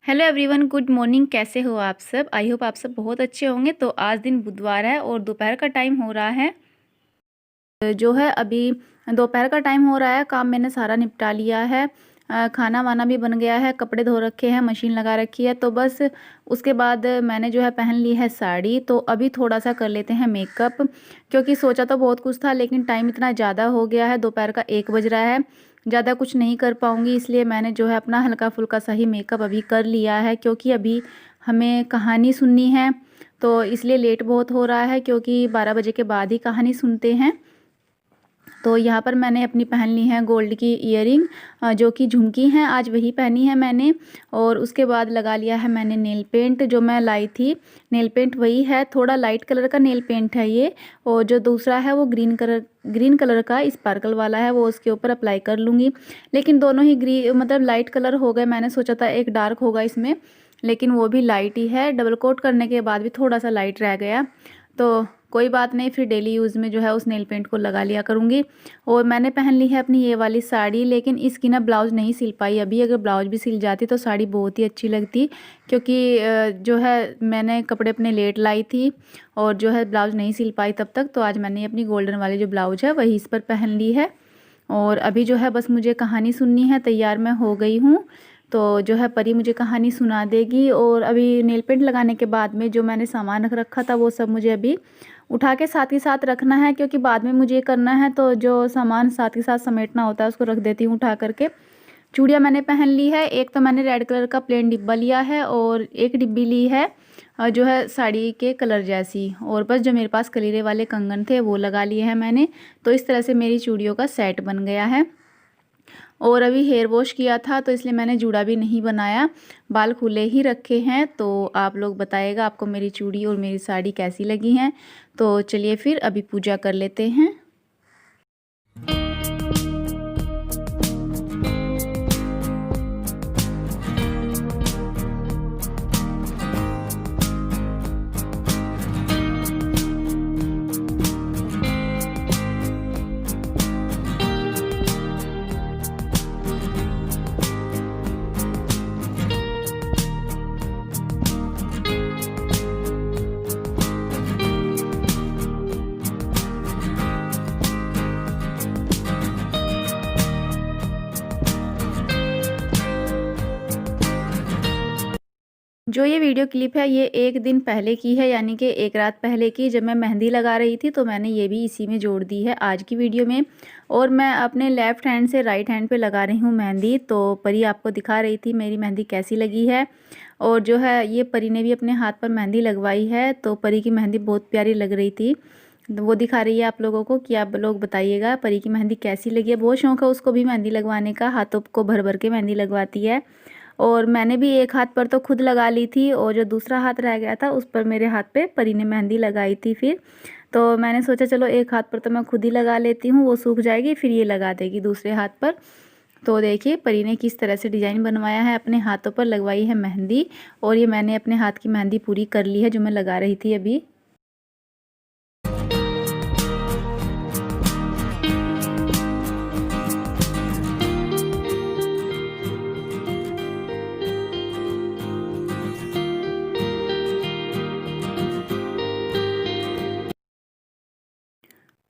Hello everyone, good morning. कैसे हो आप सब? आई होप आप सब बहुत अच्छे होंगे। तो आज दिन बुधवार है और दोपहर का टाइम हो रहा है। जो है अभी दोपहर का टाइम हो रहा है। काम मैंने सारा निपटा लिया है। खाना वाना भी बन गया है, कपड़े धो रखे हैं, मशीन लगा रखी है। तो बस उसके बाद मैंने जो है पहन ली है साड़ी। तो अभी थोड़ा सा कर लेते हैं मेकअप, क्योंकि सोचा तो बहुत कुछ था लेकिन टाइम इतना ज़्यादा हो गया है। दोपहर का 1 बज रहा है, ज़्यादा कुछ नहीं कर पाऊँगी, इसलिए मैंने जो है अपना हल्का फुल्का सा ही मेकअप अभी कर लिया है। क्योंकि अभी हमें कहानी सुननी है, तो इसलिए लेट बहुत हो रहा है, क्योंकि 12 बजे के बाद ही कहानी सुनते हैं। तो यहाँ पर मैंने अपनी पहन ली है गोल्ड की ईयरिंग, जो कि झुमकी हैं, आज वही पहनी है मैंने। और उसके बाद लगा लिया है मैंने नेल पेंट, जो मैं लाई थी। नेल पेंट वही है, थोड़ा लाइट कलर का नेल पेंट है ये। और जो दूसरा है वो ग्रीन कलर का स्पार्कल वाला है, वो उसके ऊपर अप्लाई कर लूँगी। लेकिन दोनों ही मतलब लाइट कलर हो गए। मैंने सोचा था एक डार्क होगा इसमें, लेकिन वो भी लाइट ही है। डबल कोट करने के बाद भी थोड़ा सा लाइट रह गया, तो कोई बात नहीं, फिर डेली यूज़ में जो है उस नेल पेंट को लगा लिया करूँगी। और मैंने पहन ली है अपनी ये वाली साड़ी, लेकिन इसकी ना ब्लाउज़ नहीं सिल पाई अभी। अगर ब्लाउज़ भी सिल जाती तो साड़ी बहुत ही अच्छी लगती, क्योंकि जो है मैंने कपड़े अपने लेट लाई थी और जो है ब्लाउज़ नहीं सिल पाई तब तक। तो आज मैंने अपनी गोल्डन वाली जो ब्लाउज़ है वही इस पर पहन ली है। और अभी जो है बस मुझे कहानी सुननी है। तैयार मैं हो गई हूँ, तो जो है परी मुझे कहानी सुना देगी। और अभी नेल पेंट लगाने के बाद में जो मैंने सामान रख रखा था वो सब मुझे अभी उठा के साथ ही साथ रखना है, क्योंकि बाद में मुझे करना है। तो जो सामान साथ ही साथ समेटना होता है उसको रख देती हूँ उठा करके। चूड़ियाँ मैंने पहन ली है। एक तो मैंने रेड कलर का प्लेन डिब्बा लिया है और एक डिब्बी ली है जो है साड़ी के कलर जैसी। और बस जो मेरे पास कलीरे वाले कंगन थे वो लगा लिए हैं मैंने। तो इस तरह से मेरी चूड़ियों का सेट बन गया है। और अभी हेयर वॉश किया था तो इसलिए मैंने जूड़ा भी नहीं बनाया, बाल खुले ही रखे हैं। तो आप लोग बताइएगा आपको मेरी चूड़ी और मेरी साड़ी कैसी लगी हैं। तो चलिए फिर अभी पूजा कर लेते हैं। जो ये वीडियो क्लिप है ये एक दिन पहले की है, यानी कि एक रात पहले की, जब मैं मेहंदी लगा रही थी। तो मैंने ये भी इसी में जोड़ दी है आज की वीडियो में। और मैं अपने लेफ़्ट हैंड से राइट हैंड पे लगा रही हूँ मेहंदी। तो परी आपको दिखा रही थी मेरी मेहंदी कैसी लगी है। और जो है ये परी ने भी अपने हाथ पर मेहंदी लगवाई है। तो परी की मेहंदी बहुत प्यारी लग रही थी, तो वो दिखा रही है आप लोगों को कि आप लोग बताइएगा परी की मेहंदी कैसी लगी है। बहुत शौक है उसको भी मेहंदी लगवाने का, हाथों को भर भर के मेहंदी लगवाती है। और मैंने भी एक हाथ पर तो खुद लगा ली थी, और जो दूसरा हाथ रह गया था उस पर मेरे हाथ पे परी ने मेहंदी लगाई थी। फिर तो मैंने सोचा चलो एक हाथ पर तो मैं खुद ही लगा लेती हूँ, वो सूख जाएगी फिर ये लगा देगी दूसरे हाथ पर। तो देखिए परी ने किस तरह से डिज़ाइन बनवाया है, अपने हाथों पर लगवाई है मेहंदी। और ये मैंने अपने हाथ की मेहंदी पूरी कर ली है जो मैं लगा रही थी अभी।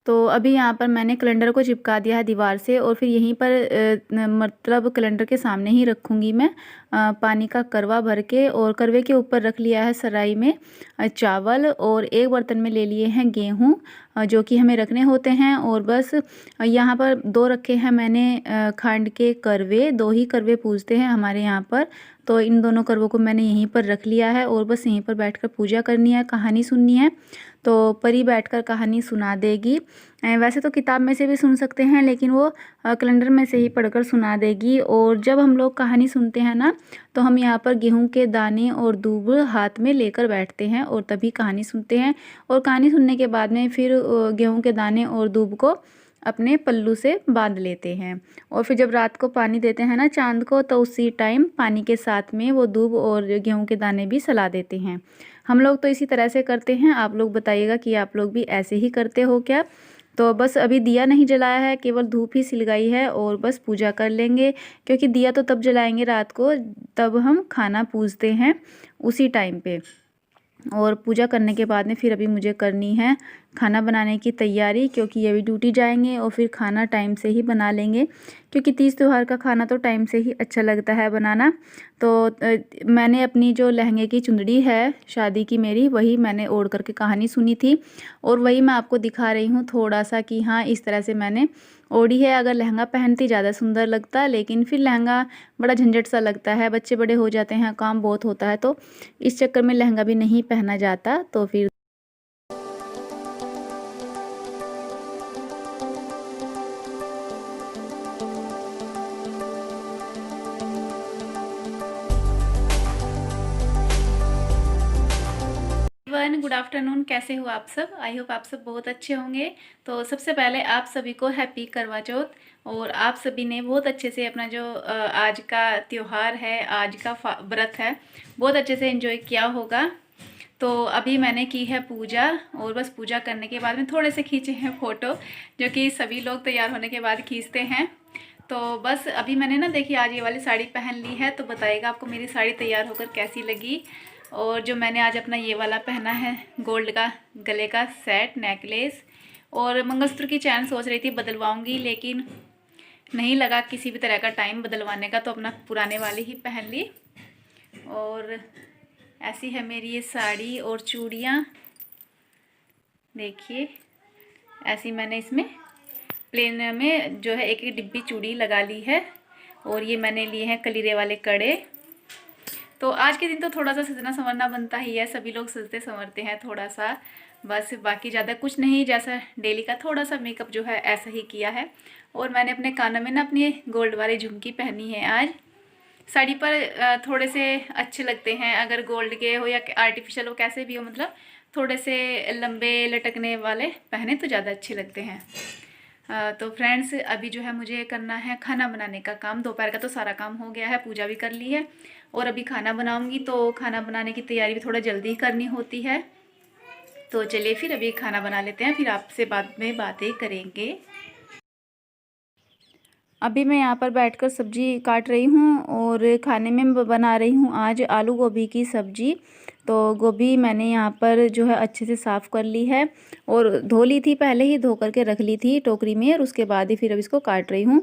तो अभी यहाँ पर मैंने कैलेंडर को चिपका दिया है दीवार से, और फिर यहीं पर मतलब कैलेंडर के सामने ही रखूँगी मैं पानी का करवा भर के। और करवे के ऊपर रख लिया है सराई में चावल, और एक बर्तन में ले लिए हैं गेहूँ जो कि हमें रखने होते हैं। और बस यहाँ पर 2 रखे हैं मैंने खांड के करवे, 2 ही करवे पूजते हैं हमारे यहाँ पर। तो इन दोनों करवों को मैंने यहीं पर रख लिया है, और बस यहीं पर बैठकर पूजा करनी है, कहानी सुननी है। तो परी बैठकर कहानी सुना देगी। वैसे तो किताब में से भी सुन सकते हैं, लेकिन वो कैलेंडर में से ही पढ़कर सुना देगी। और जब हम लोग कहानी सुनते हैं ना, तो हम यहाँ पर गेहूं के दाने और दूब हाथ में लेकर बैठते हैं और तभी कहानी सुनते हैं। और कहानी सुनने के बाद में फिर गेहूं के दाने और दूब को अपने पल्लू से बांध लेते हैं। और फिर जब रात को पानी देते हैं ना चांद को, तो उसी टाइम पानी के साथ में वो दूब और गेहूं के दाने भी सला देते हैं। हम लोग तो इसी तरह से करते हैं। आप लोग बताइएगा कि आप लोग भी ऐसे ही करते हो क्या। तो बस अभी दिया नहीं जलाया है, केवल धूप ही सिलगाई है और बस पूजा कर लेंगे, क्योंकि दिया तो तब जलाएंगे रात को तब हम खाना पूजते हैं उसी टाइम पे। और पूजा करने के बाद में फिर अभी मुझे करनी है खाना बनाने की तैयारी, क्योंकि ये भी ड्यूटी जाएंगे और फिर खाना टाइम से ही बना लेंगे, क्योंकि तीज त्यौहार का खाना तो टाइम से ही अच्छा लगता है बनाना। तो मैंने अपनी जो लहंगे की चुंदड़ी है शादी की मेरी, वही मैंने ओढ़ करके कहानी सुनी थी और वही मैं आपको दिखा रही हूँ थोड़ा सा कि हाँ इस तरह से मैंने ओढ़ी है। अगर लहंगा पहनती ज़्यादा सुंदर लगता, लेकिन फिर लहंगा बड़ा झंझट सा लगता है, बच्चे बड़े हो जाते हैं, काम बहुत होता है, तो इस चक्कर में लहंगा भी नहीं पहना जाता। तो फिर गुड आफ्टरनून, कैसे हो आप सब? आई होप आप सब बहुत अच्छे होंगे। तो सबसे पहले आप सभी को हैप्पी करवा चौथ। और आप सभी ने बहुत अच्छे से अपना जो आज का त्यौहार है, आज का व्रत है, बहुत अच्छे से एंजॉय किया होगा। तो अभी मैंने की है पूजा और बस पूजा करने के बाद में थोड़े से खींचे हैं फ़ोटो, जो कि सभी लोग तैयार होने के बाद खींचते हैं। तो बस अभी मैंने ना देखिए आज ये वाली साड़ी पहन ली है, तो बताइएगा आपको मेरी साड़ी तैयार होकर कैसी लगी। और जो मैंने आज अपना ये वाला पहना है गोल्ड का गले का सेट नेकलेस, और मंगलसूत्र की चैन सोच रही थी बदलवाऊंगी, लेकिन नहीं लगा किसी भी तरह का टाइम बदलवाने का, तो अपना पुराने वाली ही पहन ली। और ऐसी है मेरी ये साड़ी और चूड़ियाँ, देखिए ऐसी मैंने इसमें प्लेन में जो है एक एक डिब्बी चूड़ी लगा ली है। और ये मैंने लिए हैं कलीरे वाले कड़े। तो आज के दिन तो थोड़ा सा सजना संवरना बनता ही है, सभी लोग सजते संवरते हैं थोड़ा सा, बस बाकी ज़्यादा कुछ नहीं, जैसा डेली का थोड़ा सा मेकअप जो है ऐसा ही किया है। और मैंने अपने कानों में ना अपनी गोल्ड वाली झुमकी पहनी है आज। साड़ी पर थोड़े से अच्छे लगते हैं, अगर गोल्ड के हो या आर्टिफिशियल हो, कैसे भी हो, मतलब थोड़े से लंबे लटकने वाले पहने तो ज़्यादा अच्छे लगते हैं। तो फ्रेंड्स अभी जो है मुझे करना है खाना बनाने का काम। दोपहर का तो सारा काम हो गया है, पूजा भी कर ली है और अभी खाना बनाऊंगी, तो खाना बनाने की तैयारी भी थोड़ा जल्दी ही करनी होती है। तो चलिए फिर अभी खाना बना लेते हैं, फिर आपसे बाद में बातें करेंगे। अभी मैं यहाँ पर बैठकर सब्ज़ी काट रही हूँ और खाने में बना रही हूँ आज आलू गोभी की सब्ज़ी। तो गोभी मैंने यहाँ पर जो है अच्छे से साफ़ कर ली है और धो ली थी, पहले ही धो करके रख ली थी टोकरी में, और उसके बाद ही फिर अब इसको काट रही हूँ।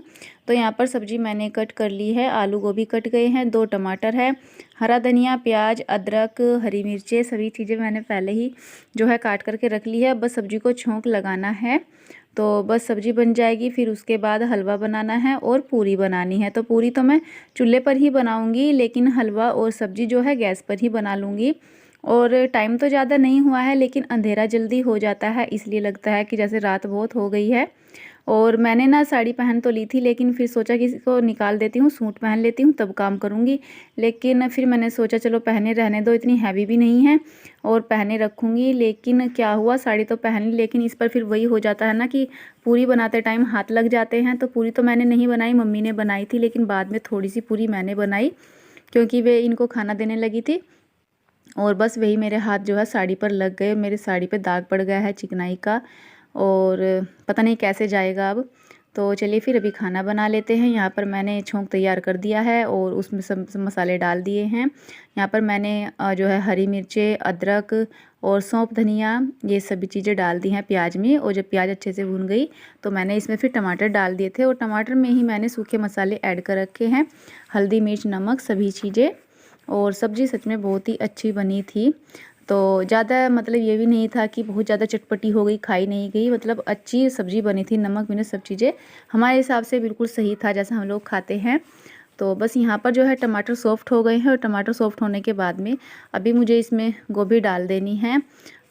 तो यहाँ पर सब्ज़ी मैंने कट कर ली है, आलू गोभी कट गए हैं, 2 टमाटर है, हरा धनिया, प्याज, अदरक, हरी मिर्चें, सभी चीज़ें मैंने पहले ही जो है काट करके रख ली है। बस सब्ज़ी को छोंक लगाना है, तो बस सब्ज़ी बन जाएगी। फिर उसके बाद हलवा बनाना है और पूरी बनानी है। तो पूरी तो मैं चूल्हे पर ही बनाऊंगी, लेकिन हलवा और सब्ज़ी जो है गैस पर ही बना लूँगी। और टाइम तो ज़्यादा नहीं हुआ है, लेकिन अंधेरा जल्दी हो जाता है, इसलिए लगता है कि जैसे रात बहुत हो गई है। और मैंने ना साड़ी पहन तो ली थी, लेकिन फिर सोचा कि इसको निकाल देती हूँ, सूट पहन लेती हूँ, तब काम करूँगी। लेकिन फिर मैंने सोचा चलो पहने रहने दो, इतनी हैवी भी नहीं है और पहने रखूँगी। लेकिन क्या हुआ, साड़ी तो पहन ली, लेकिन इस पर फिर वही हो जाता है ना कि पूरी बनाते टाइम हाथ लग जाते हैं। तो पूरी तो मैंने नहीं बनाई, मम्मी ने बनाई थी, लेकिन बाद में थोड़ी सी पूरी मैंने बनाई, क्योंकि वे इनको खाना देने लगी थी। और बस वही मेरे हाथ जो है साड़ी पर लग गए, मेरे साड़ी पे दाग पड़ गया है चिकनाई का, और पता नहीं कैसे जाएगा अब। तो चलिए फिर अभी खाना बना लेते हैं। यहाँ पर मैंने छोंक तैयार कर दिया है और उसमें सब मसाले डाल दिए हैं। यहाँ पर मैंने जो है हरी मिर्चें, अदरक और सौंफ, धनिया, ये सभी चीज़ें डाल दी हैं प्याज में। और जब प्याज अच्छे से भून गई तो मैंने इसमें फिर टमाटर डाल दिए थे, और टमाटर में ही मैंने सूखे मसाले ऐड कर रखे हैं, हल्दी, मिर्च, नमक, सभी चीज़ें। और सब्ज़ी सच में बहुत ही अच्छी बनी थी। तो ज़्यादा मतलब ये भी नहीं था कि बहुत ज़्यादा चटपटी हो गई, खाई नहीं गई, मतलब अच्छी सब्ज़ी बनी थी। नमक मिर्च सब चीज़ें हमारे हिसाब से बिल्कुल सही था, जैसा हम लोग खाते हैं। तो बस यहाँ पर जो है टमाटर सॉफ्ट हो गए हैं, और टमाटर सॉफ्ट होने के बाद में अभी मुझे इसमें गोभी डाल देनी है।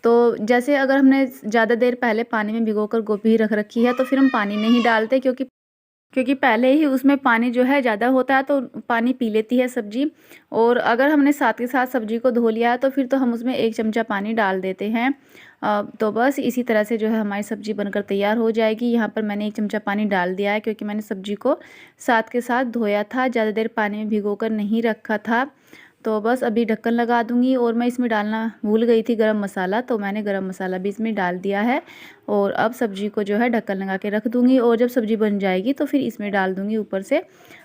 तो जैसे अगर हमने ज़्यादा देर पहले पानी में भिगोकर गोभी रख रखी है तो फिर हम पानी नहीं डालते, क्योंकि पहले ही उसमें पानी जो है ज़्यादा होता है, तो पानी पी लेती है सब्ज़ी। और अगर हमने साथ के साथ सब्ज़ी को धो लिया है तो फिर तो हम उसमें 1 चमचा पानी डाल देते हैं। तो बस इसी तरह से जो है हमारी सब्ज़ी बनकर तैयार हो जाएगी। यहाँ पर मैंने 1 चमचा पानी डाल दिया है, क्योंकि मैंने सब्ज़ी को साथ के साथ धोया था, ज़्यादा देर पानी में भिगो कर नहीं रखा था। तो बस अभी ढक्कन लगा दूंगी। और मैं इसमें डालना भूल गई थी गरम मसाला, तो मैंने गरम मसाला भी इसमें डाल दिया है। और अब सब्ज़ी को जो है ढक्कन लगा के रख दूंगी। और जब सब्ज़ी बन जाएगी तो फिर इसमें डाल दूंगी ऊपर से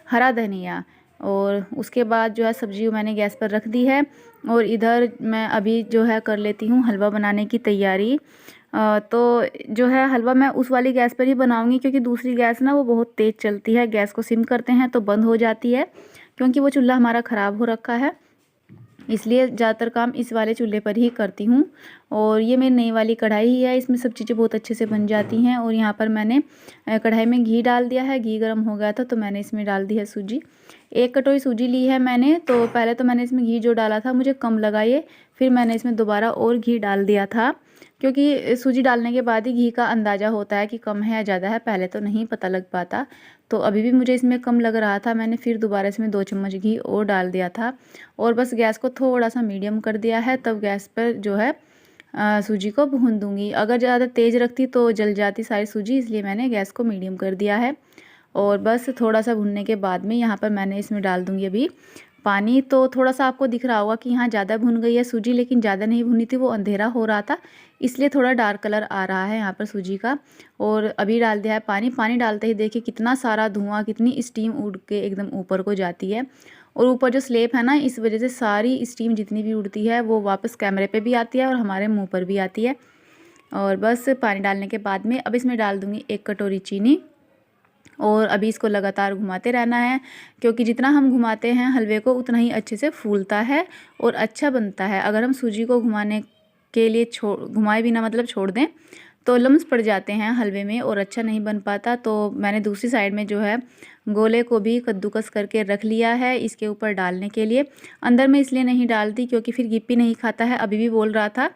हरा धनिया। और उसके बाद जो है सब्ज़ी मैंने गैस पर रख दी है। और इधर मैं अभी जो है कर लेती हूँ हलवा बनाने की तैयारी। तो जो है हलवा मैं उस वाली गैस पर ही बनाऊंगी, क्योंकि दूसरी गैस ना वो बहुत तेज़ चलती है। गैस को सिम करते हैं तो बंद हो जाती है, क्योंकि वो चूल्हा हमारा ख़राब हो रखा है, इसलिए ज़्यादातर काम इस वाले चूल्हे पर ही करती हूँ। और ये मेरी नई वाली कढ़ाई ही है, इसमें सब चीज़ें बहुत अच्छे से बन जाती हैं। और यहाँ पर मैंने कढ़ाई में घी डाल दिया है। घी गर्म हो गया था तो मैंने इसमें डाल दी है सूजी। 1 कटोरी सूजी ली है मैंने। तो पहले तो मैंने इसमें घी जो डाला था मुझे कम लगा ये, फिर मैंने इसमें दोबारा और घी डाल दिया था, क्योंकि सूजी डालने के बाद ही घी का अंदाज़ा होता है कि कम है या ज़्यादा है, पहले तो नहीं पता लग पाता। तो अभी भी मुझे इसमें कम लग रहा था, मैंने फिर दोबारा इसमें 2 चम्मच घी और डाल दिया था। और बस गैस को थोड़ा सा मीडियम कर दिया है। तब गैस पर जो है सूजी को भून दूंगी। अगर ज़्यादा तेज़ रखती तो जल जाती सारी सूजी, इसलिए मैंने गैस को मीडियम कर दिया है। और बस थोड़ा सा भुनने के बाद में यहाँ पर मैंने इसमें डाल दूंगी अभी पानी। तो थोड़ा सा आपको दिख रहा होगा कि यहाँ ज़्यादा भुन गई है सूजी, लेकिन ज़्यादा नहीं भुनी थी, वो अंधेरा हो रहा था, इसलिए थोड़ा डार्क कलर आ रहा है यहाँ पर सूजी का। और अभी डाल दिया है पानी। पानी डालते ही देखिए कितना सारा धुआं, कितनी स्टीम उड़ के एकदम ऊपर को जाती है। और ऊपर जो स्लेब है ना, इस वजह से सारी स्टीम जितनी भी उड़ती है वो वापस कैमरे पे भी आती है और हमारे मुंह पर भी आती है। और बस पानी डालने के बाद में अब इसमें डाल दूँगी 1 कटोरी चीनी। और अभी इसको लगातार घुमाते रहना है, क्योंकि जितना हम घुमाते हैं हलवे को उतना ही अच्छे से फूलता है और अच्छा बनता है। अगर हम सूजी को घुमाने के लिए घुमाए बिना मतलब छोड़ दें तो लम्स पड़ जाते हैं हलवे में और अच्छा नहीं बन पाता। तो मैंने दूसरी साइड में जो है गोले को भी कद्दूकस करके रख लिया है इसके ऊपर डालने के लिए। अंदर में इसलिए नहीं डालती क्योंकि फिर गिप्पी नहीं खाता है। अभी भी बोल रहा था,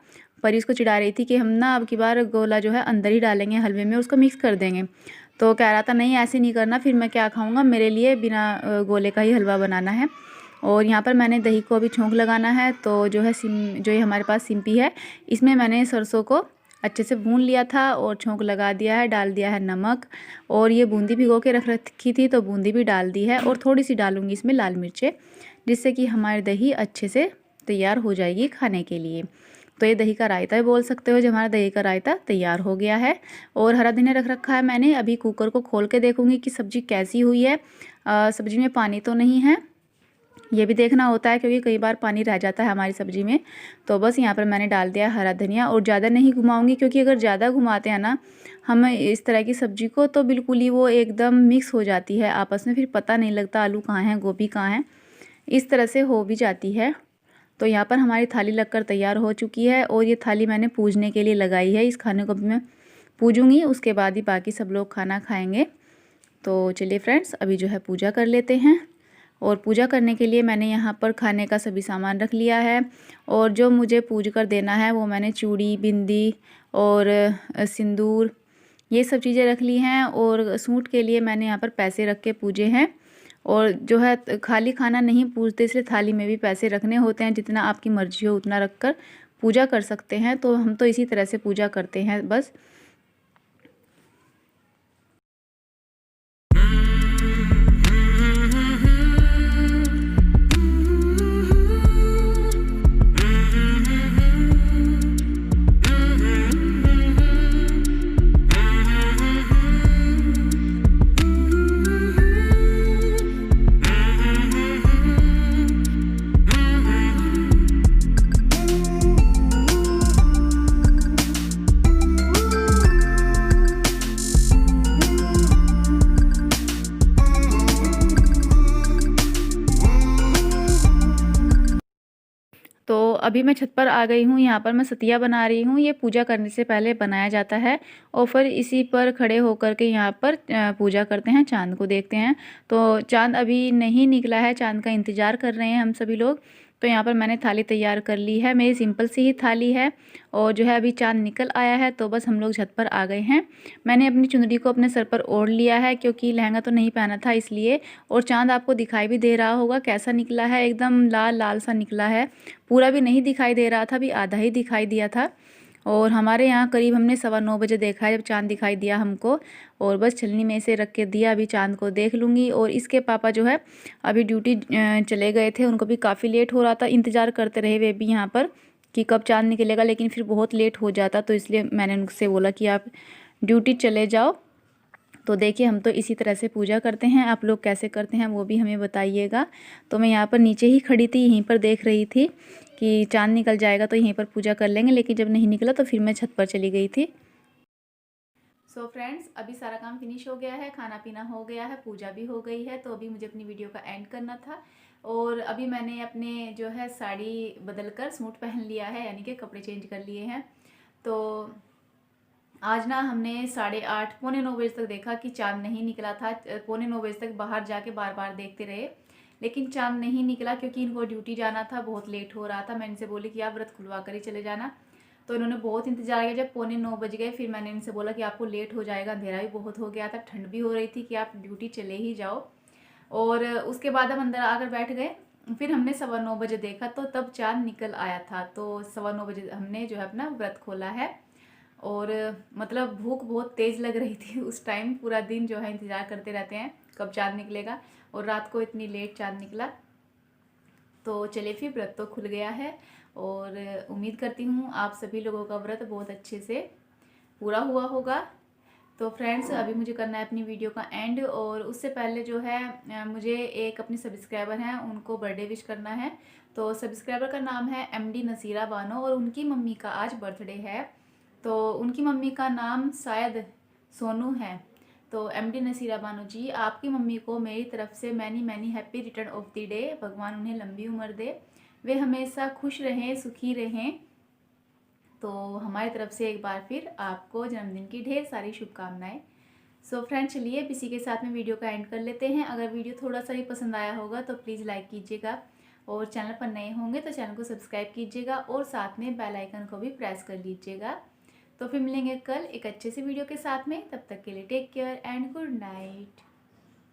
पर इसको चिढ़ा रही थी कि हम ना अब की बार गोला जो है अंदर ही डालेंगे हलवे में, उसको मिक्स कर देंगे। तो कह रहा था नहीं ऐसे नहीं करना, फिर मैं क्या खाऊंगा, मेरे लिए बिना गोले का ही हलवा बनाना है। और यहाँ पर मैंने दही को अभी छोंक लगाना है। तो जो है जो ये हमारे पास सिम्पी है, इसमें मैंने सरसों को अच्छे से भून लिया था और छोंक लगा दिया है। डाल दिया है नमक, और ये बूंदी भिगो के रख रखी थी तो बूंदी भी डाल दी है। और थोड़ी सी डालूंगी इसमें लाल मिर्चें, जिससे कि हमारी दही अच्छे से तैयार हो जाएगी खाने के लिए। तो ये दही का रायता भी बोल सकते हो। जो हमारा दही का रायता तैयार हो गया है। और हरा धनिया रख रखा है मैंने। अभी कुकर को खोल के देखूंगी कि सब्ज़ी कैसी हुई है। सब्ज़ी में पानी तो नहीं है, ये भी देखना होता है, क्योंकि कई बार पानी रह जाता है हमारी सब्ज़ी में। तो बस यहाँ पर मैंने डाल दिया हरा धनिया। और ज़्यादा नहीं घुमाऊंगी, क्योंकि अगर ज़्यादा घुमाते हैं ना हम इस तरह की सब्ज़ी को, तो बिल्कुल ही वो एकदम मिक्स हो जाती है आपस में, फिर पता नहीं लगता आलू कहाँ हैं गोभी कहाँ हैं, इस तरह से हो भी जाती है। तो यहाँ पर हमारी थाली लगकर तैयार हो चुकी है। और ये थाली मैंने पूजने के लिए लगाई है। इस खाने को भी मैं पूजूंगी, उसके बाद ही बाकी सब लोग खाना खाएंगे। तो चलिए फ्रेंड्स, अभी जो है पूजा कर लेते हैं। और पूजा करने के लिए मैंने यहाँ पर खाने का सभी सामान रख लिया है। और जो मुझे पूज कर देना है वो मैंने चूड़ी, बिंदी और सिंदूर, ये सब चीज़ें रख ली हैं। और सूट के लिए मैंने यहाँ पर पैसे रख के पूजे हैं। और जो है खाली खाना नहीं पूजते, इसलिए थाली में भी पैसे रखने होते हैं। जितना आपकी मर्जी हो उतना रख कर पूजा कर सकते हैं। तो हम तो इसी तरह से पूजा करते हैं बस। तो अभी मैं छत पर आ गई हूँ। यहाँ पर मैं सतिया बना रही हूँ। ये पूजा करने से पहले बनाया जाता है और फिर इसी पर खड़े होकर के यहाँ पर पूजा करते हैं, चांद को देखते हैं। तो चांद अभी नहीं निकला है, चांद का इंतज़ार कर रहे हैं हम सभी लोग। तो यहाँ पर मैंने थाली तैयार कर ली है, मेरी सिंपल सी ही थाली है। और जो है अभी चांद निकल आया है, तो बस हम लोग छत पर आ गए हैं। मैंने अपनी चुनरी को अपने सर पर ओढ़ लिया है, क्योंकि लहंगा तो नहीं पहना था इसलिए। और चांद आपको दिखाई भी दे रहा होगा कैसा निकला है, एकदम लाल लाल सा निकला है। पूरा भी नहीं दिखाई दे रहा था, अभी आधा ही दिखाई दिया था। और हमारे यहाँ करीब हमने 9:15 देखा है जब चाँद दिखाई दिया हमको, और बस छलनी में से रख के दिया, अभी चाँद को देख लूँगी। और इसके पापा जो है अभी ड्यूटी चले गए थे, उनको भी काफ़ी लेट हो रहा था, इंतज़ार करते रहे वे भी यहाँ पर कि कब चाँद निकलेगा, लेकिन फिर बहुत लेट हो जाता, तो इसलिए मैंने उनसे बोला कि आप ड्यूटी चले जाओ। तो देखिए हम तो इसी तरह से पूजा करते हैं, आप लोग कैसे करते हैं वो भी हमें बताइएगा। तो मैं यहाँ पर नीचे ही खड़ी थी, यहीं पर देख रही थी कि चाँद निकल जाएगा तो यहीं पर पूजा कर लेंगे, लेकिन जब नहीं निकला तो फिर मैं छत पर चली गई थी। सो फ्रेंड्स, अभी सारा काम फिनिश हो गया है, खाना पीना हो गया है, पूजा भी हो गई है, तो अभी मुझे अपनी वीडियो का एंड करना था। और अभी मैंने अपने जो है साड़ी बदल कर सूट पहन लिया है, यानी कि कपड़े चेंज कर लिए हैं। तो आज ना हमने 8:30 पौने 9 बजे तक देखा कि चाँद नहीं निकला था। पौने 9 बजे तक बाहर जाके बार बार देखते रहे, लेकिन चाँद नहीं निकला क्योंकि इनको ड्यूटी जाना था, बहुत लेट हो रहा था। मैं इनसे बोली कि आप व्रत खुलवा कर ही चले जाना, तो इन्होंने बहुत इंतजार किया। जब पौने 9 बज गए फिर मैंने इनसे बोला कि आपको लेट हो जाएगा, अंधेरा भी बहुत हो गया था, ठंड भी हो रही थी, कि आप ड्यूटी चले ही जाओ। और उसके बाद हम अंदर आकर बैठ गए। फिर हमने 9:15 देखा तो तब चाँद निकल आया था। तो 9:15 हमने जो है अपना व्रत खोला है। और मतलब भूख बहुत तेज़ लग रही थी उस टाइम, पूरा दिन जो है इंतज़ार करते रहते हैं कब चाँद निकलेगा, और रात को इतनी लेट चाँद निकला। तो चलिए फिर व्रत तो खुल गया है, और उम्मीद करती हूँ आप सभी लोगों का व्रत बहुत अच्छे से पूरा हुआ होगा। तो फ्रेंड्स, अभी मुझे करना है अपनी वीडियो का एंड, और उससे पहले जो है मुझे एक अपनी सब्सक्राइबर हैं उनको बर्थडे विश करना है। तो सब्सक्राइबर का नाम है MD नसीरा बानो, और उनकी मम्मी का आज बर्थडे है। तो उनकी मम्मी का नाम शायद सोनू है। तो MD नसीरा बानो जी, आपकी मम्मी को मेरी तरफ से many many happy return of the day. भगवान उन्हें लंबी उम्र दे, वे हमेशा खुश रहें, सुखी रहें। तो हमारी तरफ से एक बार फिर आपको जन्मदिन की ढेर सारी शुभकामनाएं। सो फ्रेंड्स, चलिए अब इसी के साथ में वीडियो का एंड कर लेते हैं। अगर वीडियो थोड़ा सा भी पसंद आया होगा तो प्लीज़ लाइक कीजिएगा, और चैनल पर नए होंगे तो चैनल को सब्सक्राइब कीजिएगा, और साथ में बेल आइकन को भी प्रेस कर लीजिएगा। तो फिर मिलेंगे कल एक अच्छे से वीडियो के साथ में, तब तक के लिए take care and good night.